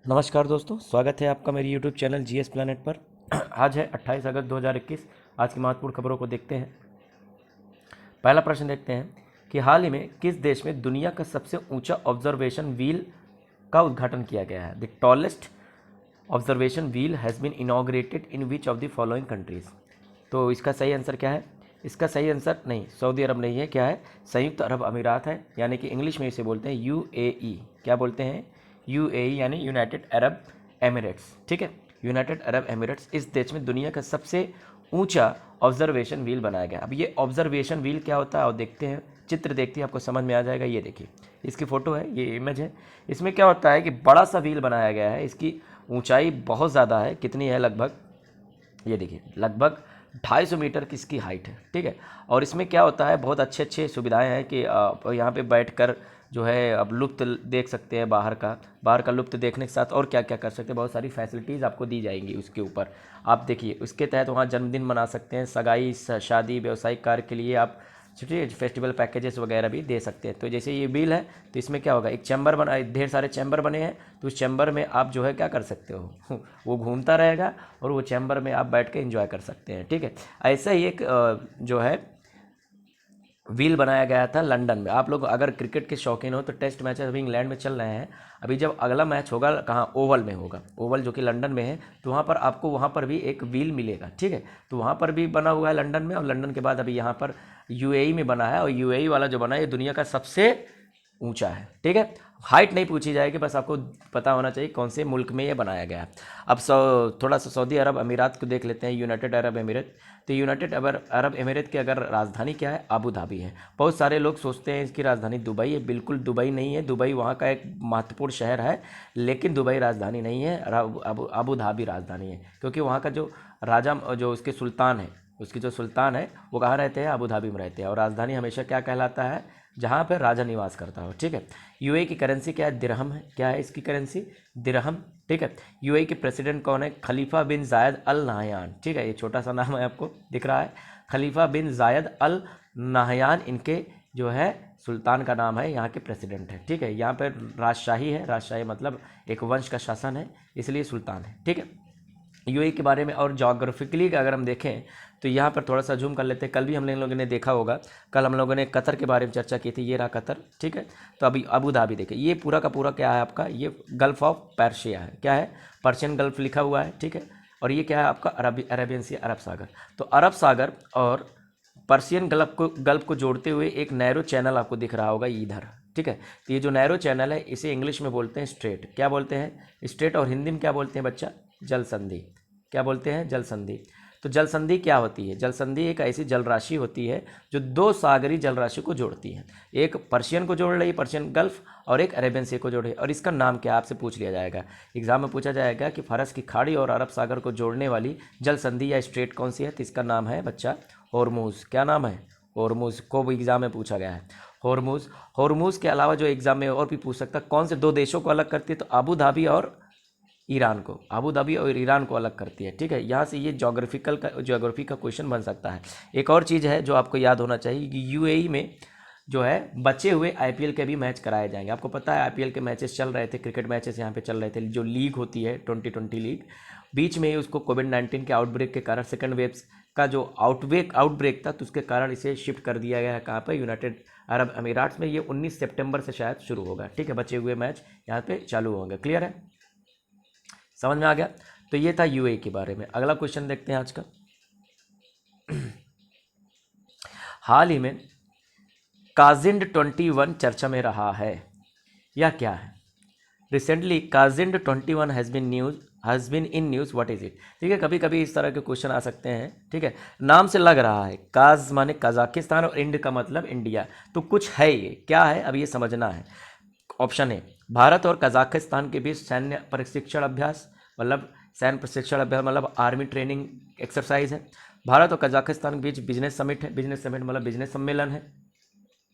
नमस्कार दोस्तों, स्वागत है आपका मेरी YouTube चैनल जीएस प्लैनेट पर। आज है 28 अगस्त 2021। आज की महत्वपूर्ण खबरों को देखते हैं। पहला प्रश्न देखते हैं कि हाल ही में किस देश में दुनिया का सबसे ऊंचा ऑब्जर्वेशन व्हील का उद्घाटन किया गया है। The tallest observation wheel has been inaugurated in which of the following countries. तो इसका सही आंसर क्या है? इसका सही आंसर नहीं, सऊदी अरब नहीं है। क्या है? संयुक्त अरब अमीरात है, यानी कि इंग्लिश में इसे बोलते हैं यूएई। क्या बोलते हैं? यूएई यानी यूनाइटेड अरब एमिरेट्स। ठीक है, यूनाइटेड अरब एमिरेट्स इस देश में दुनिया का सबसे ऊंचा ऑब्जर्वेशन व्हील बनाया गया। अब ये ऑब्जर्वेशन व्हील क्या होता है और देखते हैं, चित्र देखते हैं, आपको समझ में आ जाएगा। ये देखिए, इसकी फ़ोटो है, ये इमेज है। इसमें क्या होता है कि बड़ा सा व्हील बनाया गया है। इसकी ऊंचाई बहुत ज़्यादा है। कितनी है? लगभग, ये देखिए, लगभग 250 मीटर की इसकी हाइट है। ठीक है, और इसमें क्या होता है, बहुत अच्छे अच्छे सुविधाएं हैं कि यहाँ पे बैठकर जो है अब लुत्फ़ देख सकते हैं। बाहर का लुत्फ़ देखने के साथ और क्या क्या कर सकते हैं, बहुत सारी फैसिलिटीज़ आपको दी जाएंगी उसके ऊपर। आप देखिए, उसके तहत वहाँ जन्मदिन मना सकते हैं, सगाई, शादी, व्यावसायिक कार्य के लिए आप छोटे फेस्टिवल पैकेजेस वगैरह भी दे सकते हैं। तो जैसे ये बिल है, तो इसमें क्या होगा, एक चैम्बर बना, ढेर सारे चैम्बर बने हैं। तो उस चैम्बर में आप जो है क्या कर सकते हो वो घूमता रहेगा और वो चैम्बर में आप बैठ के एंजॉय कर सकते हैं। ठीक है, ऐसा ही एक जो है व्हील बनाया गया था लंदन में। आप लोग अगर क्रिकेट के शौकीन हो तो टेस्ट मैचेस अभी इंग्लैंड में चल रहे हैं। अभी जब अगला मैच होगा, कहाँ? ओवल में होगा। ओवल जो कि लंदन में है, तो वहाँ पर आपको वहाँ पर भी एक व्हील मिलेगा। ठीक है, तो वहाँ पर भी बना हुआ है लंदन में, और लंदन के बाद अभी यहाँ पर यूएई में बना है। और यूएई वाला जो बना है, ये दुनिया का सबसे ऊंचा है। ठीक है, हाइट नहीं पूछी जाएगी, बस आपको पता होना चाहिए कौन से मुल्क में ये बनाया गया है। अब थोड़ा सा सऊदी अरब अमीरात को देख लेते हैं, यूनाइटेड अरब एमिरेट। तो यूनाइटेड अरब एमिरेट की अगर राजधानी क्या है? अबू धाबी है। बहुत सारे लोग सोचते हैं इसकी राजधानी दुबई है। बिल्कुल दुबई नहीं है। दुबई वहाँ का एक महत्वपूर्ण शहर है, लेकिन दुबई राजधानी नहीं है। अबू धाबी राजधानी है, क्योंकि वहाँ का जो राजा, जो उसके सुल्तान है, उसकी जो सुल्तान है, वो कहाँ रहते हैं? अबू धाबी में रहते हैं। और राजधानी हमेशा क्या कहलाता है? जहाँ पर राजा निवास करता हो। ठीक है, यूएई की करेंसी क्या है? दिरहम है। क्या है इसकी करेंसी? दिरहम। ठीक है, यूएई के प्रेसिडेंट कौन है? खलीफा बिन जायद अल नहयान। ठीक है, ये छोटा सा नाम है, आपको दिख रहा है, खलीफा बिन जायद अल नहयान इनके जो है सुल्तान का नाम है, यहाँ के प्रेसिडेंट है। ठीक है, यहाँ पर राजशाही है। राजशाही मतलब एक वंश का शासन है, इसलिए सुल्तान है। ठीक है, यूएई के बारे में और जोग्राफिकली अगर हम देखें तो यहाँ पर थोड़ा सा जूम कर लेते हैं। कल भी हम लोगों ने देखा होगा, कल हम लोगों ने कतर के बारे में चर्चा की थी। ये रहा कतर। ठीक है, तो अभी अबू धाबी देखें, ये पूरा का पूरा क्या है आपका? ये गल्फ ऑफ पर्शिया है। क्या है? पर्शियन गल्फ लिखा हुआ है। ठीक है, और ये क्या है आपका? अरेबियन सी, अरब सागर। तो अरब सागर और पर्शियन गल्फ को जोड़ते हुए एक नैरो चैनल आपको दिख रहा होगा इधर। ठीक है, तो ये जो नैरो चैनल है, इसे इंग्लिश में बोलते हैं स्ट्रेट। क्या बोलते हैं? स्ट्रेट। और हिंदी में क्या बोलते हैं बच्चा? जल संधि। क्या बोलते हैं? जल संधि। तो जल संधि क्या होती है? जल संधि एक ऐसी जल राशि होती है जो दो सागरी जल राशि को जोड़ती है। एक पर्शियन को जोड़ रही है, पर्शियन गल्फ, और एक अरेबियन सी को जोड़े। और इसका नाम क्या? आपसे पूछ लिया जाएगा, एग्जाम में पूछा जाएगा कि फारस की खाड़ी और अरब सागर को जोड़ने वाली जल संधि या स्ट्रेट कौन सी है? तो इसका नाम है बच्चा होर्मुज। क्या नाम है? होर्मुज को भी एग्जाम में पूछा गया है। होर्मुज। होर्मुज के अलावा जो एग्जाम में और भी पूछ सकता है, कौन से दो देशों को अलग करती है? तो अबू धाबी और ईरान को। अबू धाबी और ईरान को अलग करती है। ठीक है, यहाँ से ये ज्योग्राफी का क्वेश्चन बन सकता है। एक और चीज़ है जो आपको याद होना चाहिए कि यूएई में जो है बचे हुए आईपीएल के भी मैच कराए जाएंगे। आपको पता है आईपीएल के मैचेस चल रहे थे, क्रिकेट मैचेस यहाँ पे चल रहे थे, जो लीग होती है 2020 लीग। बीच में ही उसको कोविड-19 के आउटब्रेक के कारण, सेकंड वेव्स का जो आउटब्रेक था, तो उसके कारण इसे शिफ्ट कर दिया गया है। कहाँ पर? यूनाइटेड अरब अमीराट्स में। ये 19 सितंबर से शायद शुरू होगा। ठीक है, बचे हुए मैच यहाँ पे चालू होंगे। क्लियर है? समझ में आ गया? तो ये था यूएई के बारे में। अगला क्वेश्चन देखते हैं आज का। हाल ही में काजिंड 21 चर्चा में रहा है, यह क्या है? Recently KAZIND 21 has been in news, what is it? ठीक है, कभी कभी इस तरह के क्वेश्चन आ सकते हैं। ठीक है, नाम से लग रहा है, काज माने कजाकिस्तान और इंड का मतलब इंडिया, तो कुछ है। ये क्या है? अब ये समझना है। ऑप्शन है, भारत और कजाकिस्तान के बीच सैन्य प्रशिक्षण अभ्यास, मतलब सैन्य प्रशिक्षण अभ्यास मतलब आर्मी ट्रेनिंग एक्सरसाइज है। भारत और कजाकिस्तान के बीच बिजनेस समिट है। बिजनेस समिट मतलब बिजनेस सम्मेलन है।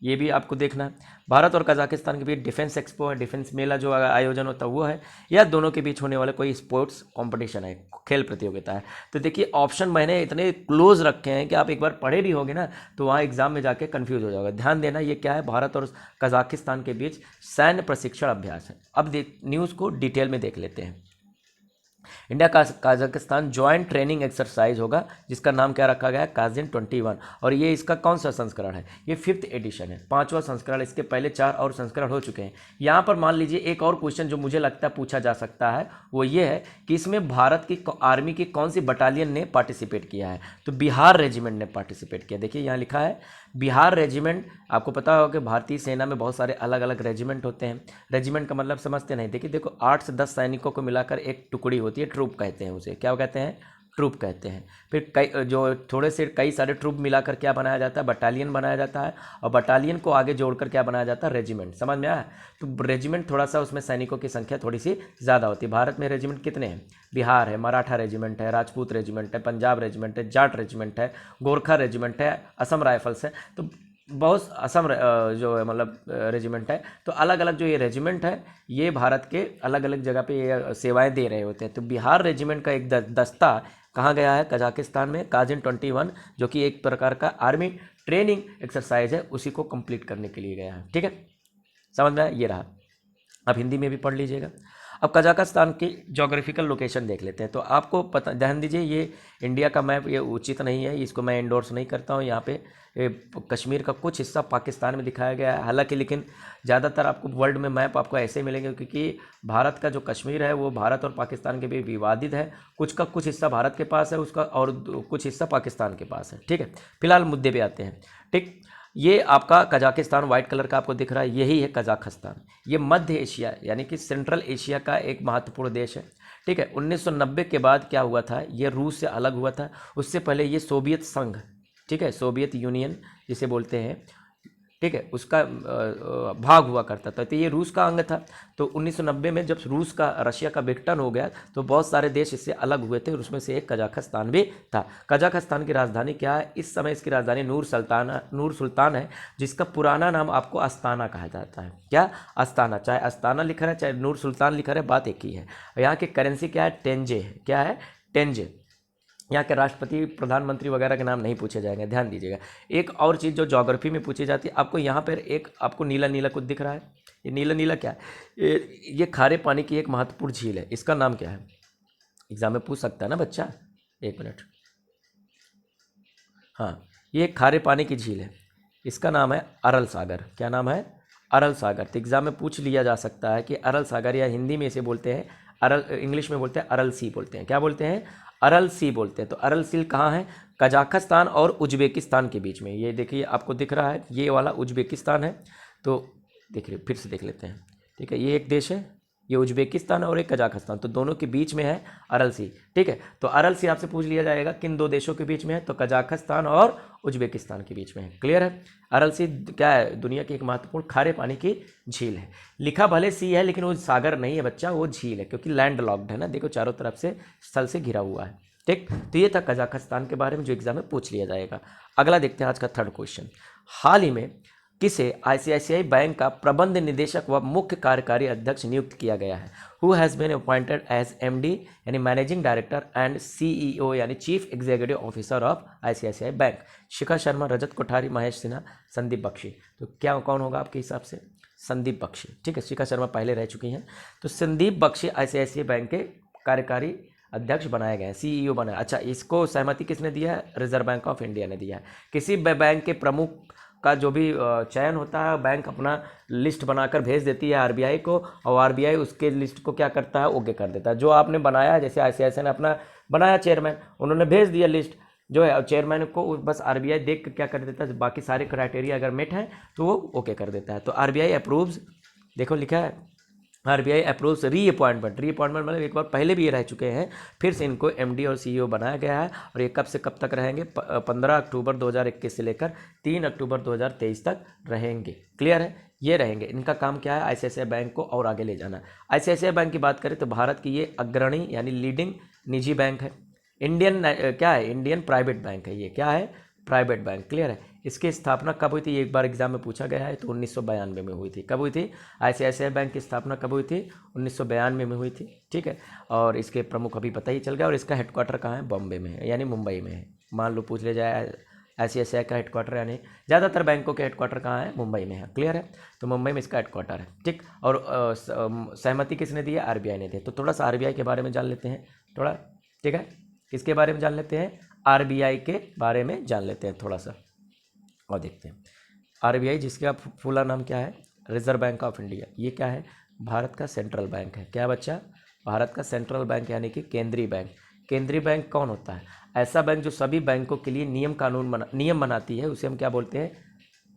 ये भी आपको देखना है। भारत और कजाकिस्तान के बीच डिफेंस एक्सपो है, डिफेंस मेला जो आयोजन होता है वो है, या दोनों के बीच होने वाला कोई स्पोर्ट्स कंपटीशन है, खेल प्रतियोगिता है। तो देखिए ऑप्शन मैंने इतने क्लोज रखे हैं कि आप एक बार पढ़े भी होगे ना तो वहाँ एग्जाम में जाके कंफ्यूज हो जाओगे। ध्यान देना, ये क्या है, भारत और कजाकिस्तान के बीच सैन्य प्रशिक्षण अभ्यास है। अब न्यूज़ को डिटेल में देख लेते हैं। इंडिया का कजाकिस्तान ज्वाइंट ट्रेनिंग एक्सरसाइज होगा, जिसका नाम क्या रखा गया है, काजिन 21। और ये इसका कौन सा संस्करण है, ये 5th एडिशन है, 5वां संस्करण। इसके पहले 4 और संस्करण हो चुके हैं। यहाँ पर मान लीजिए एक और क्वेश्चन जो मुझे लगता है पूछा जा सकता है वो ये है कि इसमें भारत की आर्मी की कौन सी बटालियन ने पार्टिसिपेट किया है। तो बिहार रेजिमेंट ने पार्टिसिपेट किया। देखिए यहाँ लिखा है बिहार रेजिमेंट। आपको पता होगा कि भारतीय सेना में बहुत सारे अलग अलग रेजिमेंट होते हैं। रेजिमेंट का मतलब समझते नहीं। देखिए देखो 8 से 10 सैनिकों को मिलाकर एक टुकड़ी होती है, ट्रूप कहते हैं उसे। क्या कहते हैं, ट्रूप कहते हैं। फिर कई जो थोड़े से कई सारे ट्रूप मिलाकर क्या बनाया जाता है, बटालियन बनाया जाता है। और बटालियन को आगे जोड़कर क्या बनाया जाता है, रेजिमेंट। समझ में आया। तो रेजिमेंट थोड़ा सा उसमें सैनिकों की संख्या थोड़ी सी ज़्यादा होती है। भारत में रेजिमेंट कितने हैं, बिहार है, मराठा रेजिमेंट है, राजपूत रेजिमेंट है, पंजाब रेजिमेंट है, जाट रेजिमेंट है, गोरखा रेजिमेंट है, असम राइफल्स है। तो बहुत असम जो है मतलब रेजिमेंट है। तो अलग अलग जो ये रेजिमेंट है ये भारत के अलग अलग जगह पे ये सेवाएं दे रहे होते हैं। तो बिहार रेजिमेंट का एक दस्ता कहाँ गया है, कजाकिस्तान में, काजिन 21, जो कि एक प्रकार का आर्मी ट्रेनिंग एक्सरसाइज है, उसी को कंप्लीट करने के लिए गया है। ठीक है, समझ में आया, ये रहा। अब हिंदी में भी पढ़ लीजिएगा। अब कजाकिस्तान की जोग्राफिकल लोकेशन देख लेते हैं। तो आपको पता, ध्यान दीजिए, ये इंडिया का मैप ये उचित नहीं है, इसको मैं इंडोर्स नहीं करता हूँ। यहाँ पे कश्मीर का कुछ हिस्सा पाकिस्तान में दिखाया गया है हालांकि, लेकिन ज़्यादातर आपको वर्ल्ड में मैप आपको ऐसे ही मिलेंगे, क्योंकि भारत का जो कश्मीर है वो भारत और पाकिस्तान के बीच विवादित है। कुछ का कुछ हिस्सा भारत के पास है उसका, और कुछ हिस्सा पाकिस्तान के पास है। ठीक है, फिलहाल मुद्दे पे आते हैं। ठीक, ये आपका कजाकिस्तान व्हाइट कलर का आपको दिख रहा है, यही है कजाकिस्तान। ये मध्य एशिया यानी कि सेंट्रल एशिया का एक महत्वपूर्ण देश है। ठीक है, 1990 के बाद क्या हुआ था, ये रूस से अलग हुआ था। उससे पहले ये सोवियत संघ, ठीक है, सोवियत यूनियन जिसे बोलते हैं, ठीक है, उसका भाग हुआ करता था। तो ये रूस का अंग था। तो 1990 में जब रूस का रशिया का विघटन हो गया तो बहुत सारे देश इससे अलग हुए थे, और उसमें से एक कजाकिस्तान भी था। कजाकिस्तान की राजधानी क्या है, इस समय इसकी राजधानी नूर सुल्तान है, जिसका पुराना नाम आपको अस्ताना कहा जाता है। क्या, अस्ताना। चाहे अस्ताना लिखा है चाहे नूर सुल्तान लिखा है, बात एक ही है। यहाँ की करेंसी क्या है, टेंजे है। क्या है, टेंजे। यहाँ के राष्ट्रपति, प्रधानमंत्री वगैरह के नाम नहीं पूछे जाएंगे, ध्यान दीजिएगा। एक और चीज़ जो ज्योग्राफी में पूछी जाती है, आपको यहाँ पर एक आपको नीला नीला कुछ दिख रहा है, ये नीला नीला क्या है, ये खारे पानी की एक महत्वपूर्ण झील है। इसका नाम क्या है, एग्जाम में पूछ सकता है ना बच्चा, एक मिनट। हाँ, ये खारे पानी की झील है, इसका नाम है अरल सागर। क्या नाम है, अरल सागर। तो एग्जाम में पूछ लिया जा सकता है कि अरल सागर, या हिंदी में इसे बोलते हैं अरल, इंग्लिश में बोलते हैं अरल सी बोलते हैं। क्या बोलते हैं, अरल सी बोलते हैं। तो अरल सी कहाँ है, कजाकिस्तान और उज्बेकिस्तान के बीच में। ये देखिए आपको दिख रहा है, ये वाला उज्बेकिस्तान है। तो देखिए फिर से देख लेते हैं। ठीक है, ये एक देश है, ये उज्बेकिस्तान और एक कजाकिस्तान, तो दोनों के बीच में है अरल सी। ठीक है, तो अरल सी आपसे पूछ लिया जाएगा किन दो देशों के बीच में है, तो कजाकिस्तान और उज्बेकिस्तान के बीच में है। क्लियर है। अरल सी क्या है, दुनिया की एक महत्वपूर्ण खारे पानी की झील है। लिखा भले सी है लेकिन वो सागर नहीं है बच्चा, वो झील है, क्योंकि लैंड लॉक्ड है ना, देखो चारों तरफ से स्थल से घिरा हुआ है। ठीक, तो ये था कजाकिस्तान के बारे में जो एग्जाम में पूछ लिया जाएगा। अगला देखते हैं आज का थर्ड क्वेश्चन। हाल ही में किसे आईसीआईसीआई बैंक का प्रबंध निदेशक व मुख्य कार्यकारी अध्यक्ष नियुक्त किया गया है। Who has been appointed as MD यानी मैनेजिंग डायरेक्टर एंड सीईओ यानी chief executive officer of ICICI Bank. Shikha Sharma, Rajat Kothari, Mahesh Sinha, Sandeep Bakshi. तो क्या कौन होगा आपके हिसाब से, संदीप बख्शी। ठीक है, शिखा शर्मा पहले रह चुकी हैं। तो संदीप बख्शी आईसीआईसीआई बैंक के कार्यकारी अध्यक्ष बनाए गए हैं, सीईओ बनाए। अच्छा, इसको सहमति किसने दिया है, रिजर्व बैंक ऑफ इंडिया ने दिया है। किसी बैंक के प्रमुख का जो भी चयन होता है, बैंक अपना लिस्ट बनाकर भेज देती है आरबीआई को, और आरबीआई उसके लिस्ट को क्या करता है, ओके कर देता है। जो आपने बनाया है, जैसे आईसीआईसीआई ने अपना बनाया चेयरमैन, उन्होंने भेज दिया लिस्ट जो है, चेयरमैन को बस आरबीआई देख कर क्या कर देता है, बाकी सारे क्राइटेरिया अगर मेट हैं तो वो ओके कर देता है। तो आरबीआई अप्रूव्स, देखो लिखा है आरबीआई अप्रूव्स रीअपॉइंटमेंट। रीअपॉइंटमेंट मतलब एक बार पहले भी ये रह चुके हैं, फिर से इनको एमडी और सीईओ बनाया गया है। और ये कब से कब तक रहेंगे, 15 अक्टूबर 2021 से लेकर 3 अक्टूबर 2023 तक रहेंगे। क्लियर है, ये रहेंगे। इनका काम क्या है, आईसीआईसीआई बैंक को और आगे ले जाना। आईसीआईसीआई बैंक की बात करें तो भारत की ये अग्रणी यानी लीडिंग निजी बैंक है। इंडियन क्या है, इंडियन प्राइवेट बैंक है। ये क्या है, प्राइवेट बैंक। क्लियर है। इसकी स्थापना कब हुई थी, एक बार एग्जाम में पूछा गया है, तो 1992 में हुई थी। कब हुई थी? ICICI बैंक की स्थापना कब हुई थी? 1992 में हुई थी। ठीक है। और इसके प्रमुख अभी पता ही चल गया। और इसका हेडक्वार्टर कहाँ है? बॉम्बे में है, यानी मुंबई में है। मान लो पूछ ले जाए ICICI का हेडक्वार्टर, यानी ज़्यादातर बैंकों के हेडक्वार्टर कहाँ है? मुंबई में है। क्लियर है। तो मुंबई में इसका हेडक्वार्टर है। ठीक। और सहमति किसने दी है? RBI ने दी। तो थोड़ा सा RBI के बारे में जान लेते हैं थोड़ा। ठीक है। किसके बारे में जान लेते हैं? RBI के बारे में जान लेते हैं थोड़ा सा और देखते हैं। RBI जिसका फुला नाम क्या है? Reserve bank of India. ये क्या है? भारत का सेंट्रल बैंक है। क्या बच्चा? भारत का सेंट्रल बैंक, यानी कि केंद्रीय बैंक। केंद्रीय बैंक कौन होता है? ऐसा बैंक जो सभी बैंकों के लिए नियम बनाती है, उसे हम क्या बोलते हैं?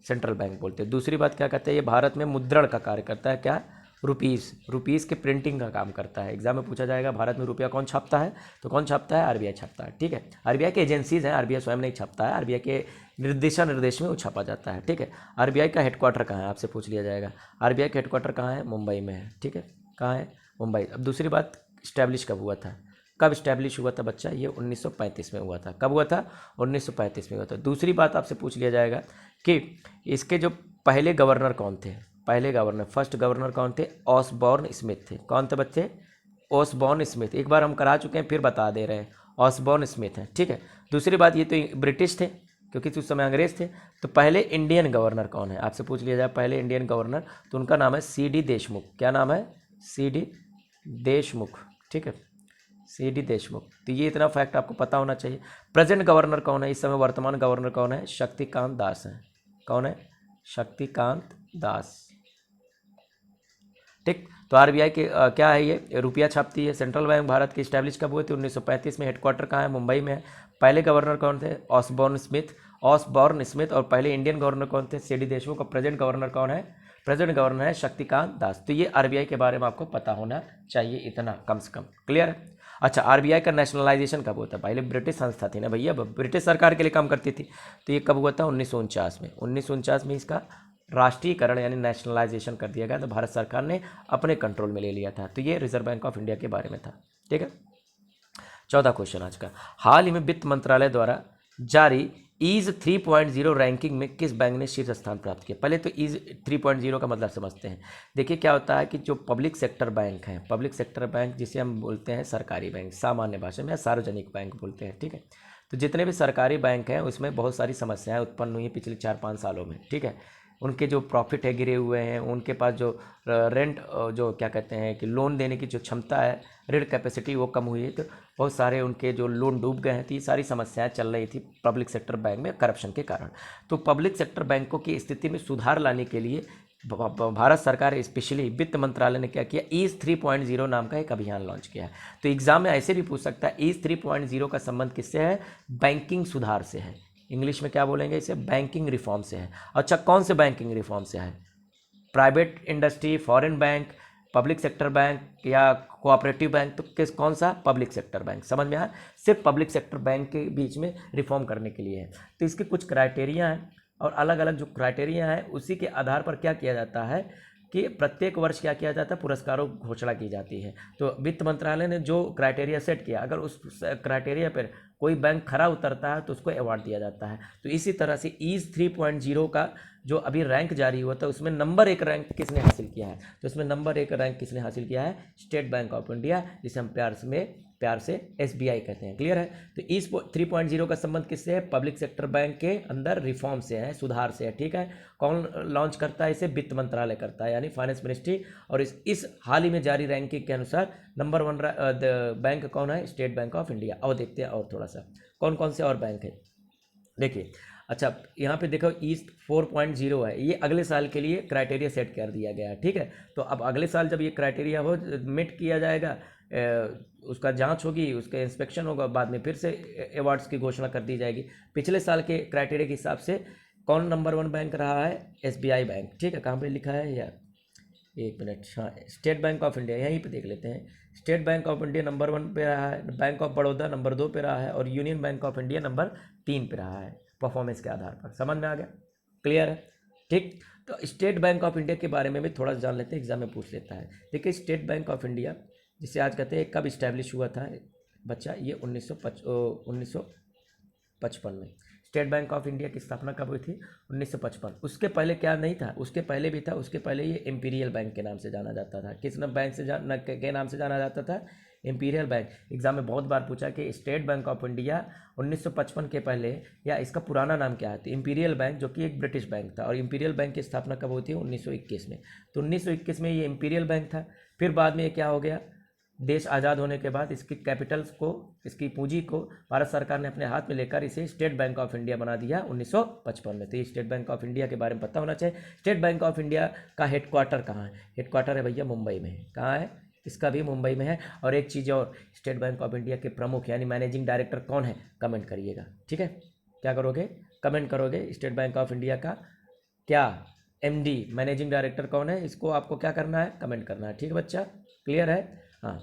सेंट्रल बैंक बोलते हैं। दूसरी बात क्या कहते हैं? ये भारत में मुद्रण का कार्य करता है। क्या? रुपीज़ के प्रिंटिंग का काम करता है। एग्जाम में पूछा जाएगा भारत में रुपया कौन छापता है, तो कौन छापता है? RBI छापता है। ठीक है। RBI के एजेंसीज हैं, RBI स्वयं नहीं छापता है। RBI के निर्देश में वो छापा जाता है। ठीक है। RBI का हेडक्वार्टर कहाँ है, आपसे पूछ लिया जाएगा। RBI का हेडक्वार्टर कहाँ है? मुंबई में है। ठीक है। कहाँ है? मुंबई। अब दूसरी बात, इस्टेब्लिश कब हुआ था? कब इस्टेब्लिश हुआ था बच्चा? ये 1935 में हुआ था। कब हुआ था? 1935 में हुआ था। दूसरी बात आपसे पूछ लिया जाएगा कि इसके जो पहले गवर्नर कौन थे? पहले गवर्नर, फर्स्ट गवर्नर कौन थे? ऑसबॉर्न स्मिथ थे। कौन थे बच्चे? Osborne Smith. एक बार हम करा चुके हैं, फिर बता दे रहे हैं। ऑसबॉर्न स्मिथ हैं। ठीक है। दूसरी बात, ये तो ब्रिटिश थे क्योंकि उस समय अंग्रेज थे। तो पहले इंडियन गवर्नर कौन है? आपसे पूछ लिया जाए पहले इंडियन गवर्नर, तो उनका नाम है CD देशमुख। क्या नाम है? CD देशमुख। ठीक है। CD देशमुख। तो ये इतना फैक्ट आपको पता होना चाहिए। प्रेजेंट गवर्नर कौन है इस समय? वर्तमान गवर्नर कौन है? शक्तिकांत दास है। कौन है? शक्तिकांत दास। ठीक। तो RBI के क्या है? ये रुपया छापती है। सेंट्रल बैंक भारत की स्टैब्लिश कब हुए थे? 1935 में। हेडक्वार्टर कहाँ है? मुंबई में है। पहले गवर्नर कौन थे? Osborne Smith. और पहले इंडियन गवर्नर कौन थे? CD देशमुख। और प्रेजेंट गवर्नर कौन है? प्रेजेंट गवर्नर है शक्तिकांत दास। तो ये RBI के बारे में आपको पता होना चाहिए, इतना कम से कम। क्लियर है। अच्छा, RBI का नेशनलाइजेशन कब होता है? पहले ब्रिटिश संस्था थी ना भैया, ब्रिटिश सरकार के लिए काम करती थी। तो ये कब हुआ था? 1949 में। 1949 में इसका राष्ट्रीयकरण यानी नेशनलाइजेशन कर दिया गया। तो भारत सरकार ने अपने कंट्रोल में ले लिया था। तो ये रिजर्व बैंक ऑफ इंडिया के बारे में था। ठीक है। 14 क्वेश्चन आज का। हाल ही में वित्त मंत्रालय द्वारा जारी ईज 3.0 रैंकिंग में किस बैंक ने शीर्ष स्थान प्राप्त किया? पहले तो ईज 3.0 का मतलब समझते हैं। देखिए क्या होता है कि जो पब्लिक सेक्टर बैंक हैं, पब्लिक सेक्टर बैंक जिसे हम बोलते हैं सरकारी बैंक, सामान्य भाषा में, या सार्वजनिक बैंक बोलते हैं। ठीक है। तो जितने भी सरकारी बैंक हैं उसमें बहुत सारी समस्याएं उत्पन्न हुई हैं पिछले 4-5 सालों में। ठीक है। उनके जो प्रॉफिट है गिरे हुए हैं, उनके पास जो रेंट, जो क्या कहते हैं कि लोन देने की जो क्षमता है, ऋण कैपेसिटी, वो कम हुई है। तो बहुत सारे उनके जो लोन डूब गए हैं। तो ये सारी समस्याएं चल रही थी पब्लिक सेक्टर बैंक में करप्शन के कारण। तो पब्लिक सेक्टर बैंकों की स्थिति में सुधार लाने के लिए भारत सरकार स्पेशली वित्त मंत्रालय ने क्या किया? ईज 3.0 नाम का एक अभियान लॉन्च किया है। तो एग्जाम में ऐसे भी पूछ सकता है ईज 3.0 का संबंध किससे है? बैंकिंग सुधार से है। इंग्लिश में क्या बोलेंगे इसे? बैंकिंग रिफॉर्म से है। अच्छा, कौन से बैंकिंग रिफॉर्म से है? Private industry, foreign bank, public sector bank या कोऑपरेटिव बैंक? तो कौन सा? Public sector bank. समझ में आया? सिर्फ पब्लिक सेक्टर बैंक के बीच में रिफॉर्म करने के लिए है। तो इसके कुछ क्राइटेरिया हैं, और अलग अलग जो क्राइटेरिया हैं उसी के आधार पर क्या किया जाता है कि प्रत्येक वर्ष क्या किया जाता है? पुरस्कारों की घोषणा की जाती है। तो वित्त मंत्रालय ने जो क्राइटेरिया सेट किया, अगर उस क्राइटेरिया पर कोई बैंक खरा उतरता है तो उसको अवार्ड दिया जाता है। तो इसी तरह से ईज 3.0 का जो अभी रैंक जारी हुआ था उसमें नंबर 1 रैंक किसने हासिल किया है? तो इसमें नंबर 1 रैंक किसने हासिल किया है? स्टेट बैंक ऑफ इंडिया, जिसे हम प्यार से SBI कहते हैं। क्लियर है। तो इस 3.0 का संबंध किससे है? पब्लिक सेक्टर बैंक के अंदर रिफॉर्म से है, सुधार से है। ठीक है। कौन लॉन्च करता है इसे? वित्त मंत्रालय करता है, यानी फाइनेंस मिनिस्ट्री। और इस हाल ही में जारी रैंकिंग के अनुसार नंबर 1 बैंक कौन है? State bank of India. और देखते हैं और थोड़ा सा कौन कौन से और बैंक है। देखिए, अच्छा यहाँ पे देखो ईस्ट 4.0 है। ये अगले साल के लिए क्राइटेरिया सेट कर दिया गया है। ठीक है। तो अब अगले साल जब ये क्राइटेरिया हो मिट किया जाएगा, उसका जांच होगी, उसका इंस्पेक्शन होगा, बाद में फिर से अवार्ड्स की घोषणा कर दी जाएगी। पिछले साल के क्राइटेरिया के हिसाब से कौन नंबर 1 बैंक रहा है? SBI bank. ठीक है। कहाँ पे लिखा है यार? एक मिनट। हाँ, स्टेट बैंक ऑफ इंडिया, यहीं पे देख लेते हैं। State bank of India number 1 पे रहा है, बैंक ऑफ बड़ौदा नंबर 2 पे रहा है, और union bank of India number 3 पे रहा है परफॉर्मेंस के आधार पर। समझ में आ गया? क्लियर है। ठीक। तो स्टेट बैंक ऑफ इंडिया के बारे में भी थोड़ा जान लेते हैं, एग्जाम में पूछ लेता है। देखिए, स्टेट बैंक ऑफ इंडिया जिसे आज कहते हैं, कब इस्टेब्लिश हुआ था बच्चा? ये 1955 में। स्टेट बैंक ऑफ इंडिया की स्थापना कब हुई थी? 1955। उसके पहले क्या नहीं था? उसके पहले भी था, उसके पहले ये इम्पीरियल बैंक के नाम से जाना जाता था। किस बैंक से के नाम से जाना जाता था? Imperial bank. एग्जाम में बहुत बार पूछा कि स्टेट बैंक ऑफ इंडिया 1955 के पहले या इसका पुराना नाम क्या है? तो इम्पीरियल बैंक, जो कि एक ब्रिटिश बैंक था। और इम्पीरियल बैंक की स्थापना कब हुई थी? 1921 में। तो 1921 में ये इम्पीरियल बैंक था। फिर बाद में ये क्या हो गया? देश आज़ाद होने के बाद इसकी कैपिटल्स को, इसकी पूंजी को भारत सरकार ने अपने हाथ में लेकर इसे स्टेट बैंक ऑफ इंडिया बना दिया 1955 में। तो ये स्टेट बैंक ऑफ इंडिया के बारे में पता होना चाहिए। स्टेट बैंक ऑफ इंडिया का हेडक्वार्टर कहाँ है? हेडक्वार्टर है भैया मुंबई में है। कहाँ है? इसका भी मुंबई में है। और एक चीज़ और, स्टेट बैंक ऑफ इंडिया के प्रमुख यानी मैनेजिंग डायरेक्टर कौन है? कमेंट करिएगा, ठीक है? क्या करोगे? कमेंट करोगे। स्टेट बैंक ऑफ इंडिया का क्या एमडी मैनेजिंग डायरेक्टर कौन है? इसको आपको क्या करना है? कमेंट करना है, ठीक है बच्चा? क्लियर है? हाँ।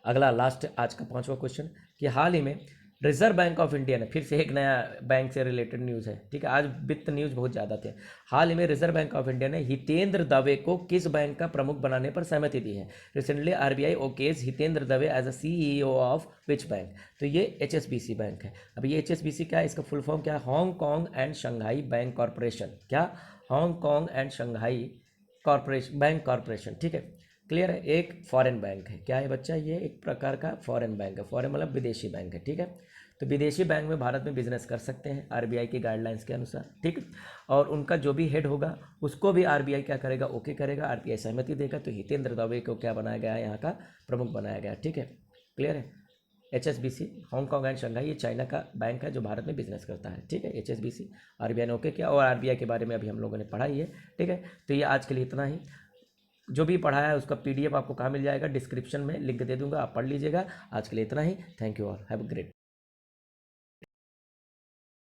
अगला लास्ट आज का 5वां क्वेश्चन कि हाल ही में रिजर्व बैंक ऑफ इंडिया ने, फिर से एक नया बैंक से रिलेटेड न्यूज़ है, ठीक है? आज वित्त न्यूज़ बहुत ज़्यादा थे। हाल ही में रिजर्व बैंक ऑफ इंडिया ने हितेंद्र दवे को किस बैंक का प्रमुख बनाने पर सहमति दी है? Recently RBI okays Hitendra Dave as a CEO of which bank? तो ये एचएसबीसी बैंक है। अब ये एचएसबीसी क्या है? इसका फुल फॉर्म क्या है? Hong Kong and Shanghai Bank Corporation. क्या? Hong Kong and Shanghai Corporation, Bank Corporation, ठीक है? क्लियर है? एक फॉरेन बैंक है। क्या है बच्चा? ये एक प्रकार का फॉरेन बैंक है। फॉरेन मतलब विदेशी बैंक है, ठीक है? तो विदेशी बैंक में भारत में बिजनेस कर सकते हैं आरबीआई की गाइडलाइंस के अनुसार, ठीक है? और उनका जो भी हेड होगा उसको भी आरबीआई क्या करेगा? ओके करेगा, आरबीआई सहमति देगा। तो हितेंद्र दवे को क्या बनाया गया है? यहाँ का प्रमुख बनाया गया, ठीक है? क्लियर है? एचएसबीसी, हांगकांग एंड शंघाई, ये चाइना का बैंक है जो भारत में बिजनेस करता है, ठीक है? एचएसबीसी, आरबीआई ने ओके किया। और आरबीआई के बारे में अभी हम लोगों ने पढ़ा ही है, ठीक है? तो ये आज के लिए इतना ही। जो भी पढ़ाया है उसका पीडीएफ आपको कहाँ मिल जाएगा? डिस्क्रिप्शन में लिंक दे दूंगा, आप पढ़ लीजिएगा। आज के लिए इतना ही। Thank you all, have a great.